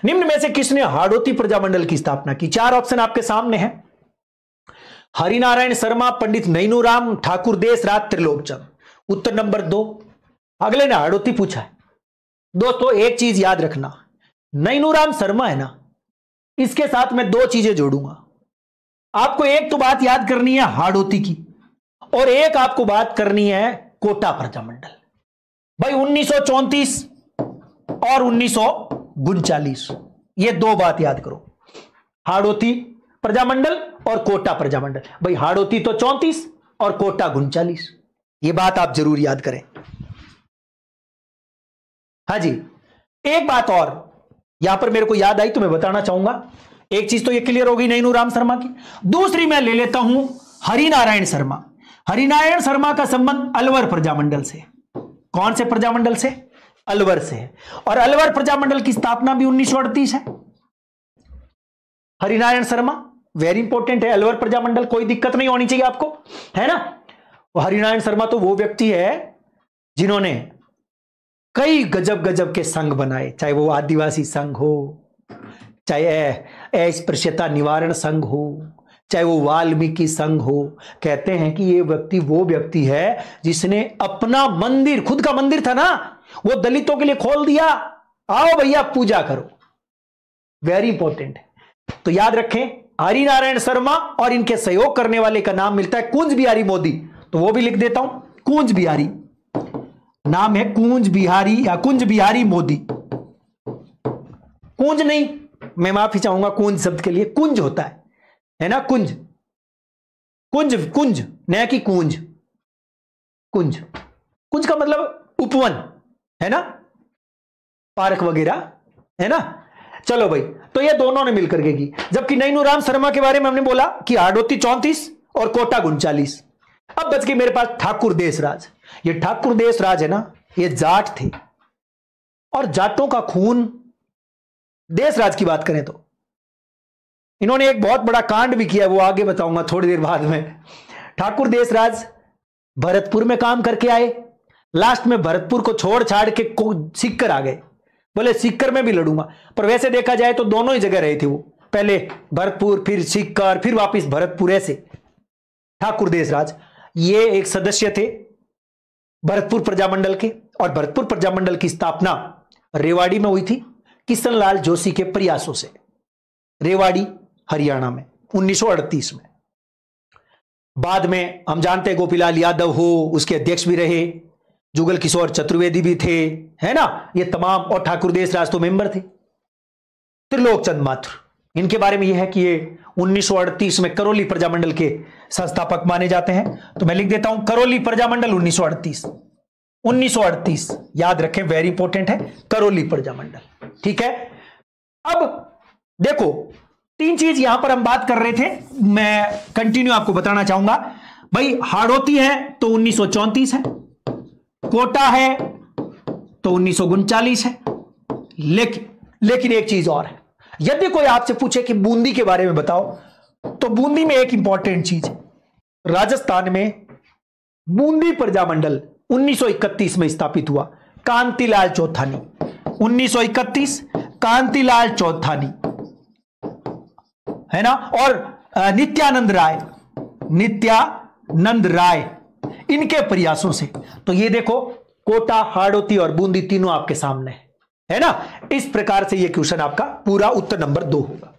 निम्न में से किसने हाड़ौती प्रजामंडल की स्थापना की? चार ऑप्शन आपके सामने हैं। हरिनारायण शर्मा, पंडित नैनूराम, ठाकुर देशराज, त्रिलोकचंद। उत्तर नंबर 2। अगले ने हाड़ौती पूछा है। दोस्तों एक चीज याद रखना, नैनूराम शर्मा है ना, इसके साथ मैं दो चीजें जोड़ूंगा। आपको एक तो बात याद करनी है हाड़ौती की, और एक आपको बात करनी है कोटा प्रजामंडल। भाई 1934 और 1939, ये दो बात याद करो, हाड़ौती प्रजामंडल और कोटा प्रजामंडल। भाई हाड़ौती तो 34 और कोटा 39, ये बात आप जरूर याद करें। हाँ जी, एक बात और यहां पर मेरे को याद आई तो मैं बताना चाहूंगा। एक चीज तो ये क्लियर हो गई नैनूराम शर्मा की। दूसरी मैं ले लेता हूं हरिनारायण शर्मा। हरिनारायण शर्मा का संबंध अलवर प्रजामंडल से। कौन से प्रजामंडल से? अलवर से है। और अलवर प्रजामंडल की स्थापना भी 1938 है। हरिनारायण शर्मा वेरी इंपॉर्टेंट है। अलवर प्रजामंडल, कोई दिक्कत नहीं होनी चाहिए आपको, है ना। हरिनारायण शर्मा तो वो व्यक्ति है जिन्होंने कई गजब गजब के संघ बनाए, चाहे वो आदिवासी संघ हो, चाहे अस्पृश्यता निवारण संघ हो, चाहे वो वाल्मीकि संघ हो। कहते हैं कि ये व्यक्ति वो व्यक्ति है जिसने अपना मंदिर, खुद का मंदिर था ना, वो दलितों के लिए खोल दिया। आओ भैया पूजा करो, वेरी इंपॉर्टेंट है। तो याद रखें हरिनारायण शर्मा और इनके सहयोग करने वाले का नाम मिलता है कूंज बिहारी मोदी। तो वो भी लिख देता हूं, कूंज बिहारी, नाम है कूंज बिहारी या कुंज बिहारी मोदी। कूंज नहीं, मैं माफी चाहूंगा, कूंज शब्द के लिए कुंज होता है ना, कुंज, कुंज, कुंज न कि कूंज। कुंज, कुंज का मतलब उपवन है ना, पार्क वगैरह है ना। चलो भाई, तो ये दोनों ने मिलकर के की। जबकि नैनूराम शर्मा के बारे में हमने बोला कि हाड़ौती 34 और कोटा 39। अब बच गई मेरे पास ठाकुर देशराज। ये ठाकुर देशराज है ना, ये जाट थे, और जाटों का खून, देशराज की बात करें तो इन्होंने एक बहुत बड़ा कांड भी किया, वो आगे बताऊंगा थोड़ी देर बाद में। ठाकुर देशराज भरतपुर में काम करके आए, लास्ट में भरतपुर को छोड़ छाड़ के सीकर आ गए। बोले सीकर में भी लड़ूंगा, पर वैसे देखा जाए तो दोनों ही जगह रहे थे वो, पहले भरतपुर फिर सीकर फिर वापिस भरतपुर, ऐसे। ठाकुर देशराज ये एक सदस्य थे भरतपुर प्रजामंडल के, और भरतपुर प्रजामंडल की स्थापना रेवाड़ी में हुई थी किशनलाल जोशी के प्रयासों से। रेवाड़ी हरियाणा में 1938 में। बाद में हम जानते हैं गोपीलाल यादव हो, उसके अध्यक्ष भी रहे, जुगल किशोर चतुर्वेदी भी थे, है ना, ये तमाम, और ठाकुर देशराज तो मेंबर थे। त्रिलोकचंद माथुर, इनके बारे में यह है कि ये 1938 में करौली प्रजामंडल के संस्थापक माने जाते हैं। तो मैं लिख देता हूं करौली प्रजामंडल 1938। 1938 याद रखें, वेरी इंपॉर्टेंट है, करौली प्रजामंडल। ठीक है। अब देखो तीन चीज यहां पर हम बात कर रहे थे, मैं कंटिन्यू आपको बताना चाहूंगा। भाई हाड़ौती है तो 1934 है, कोटा है तो 1939 है। लेकिन एक चीज और है, यदि कोई आपसे पूछे कि बूंदी के बारे में बताओ, तो बूंदी में एक इंपॉर्टेंट चीज है, राजस्थान में बूंदी प्रजामंडल 1931 में स्थापित हुआ, कांतिलाल चौथानी। 1931 कांतिलाल चौथानी, है ना, और नित्यानंद राय इनके प्रयासों से। तो ये देखो कोटा, हाड़ौती और बूंदी तीनों आपके सामने है ना। इस प्रकार से ये क्वेश्चन आपका पूरा उत्तर नंबर 2 होगा।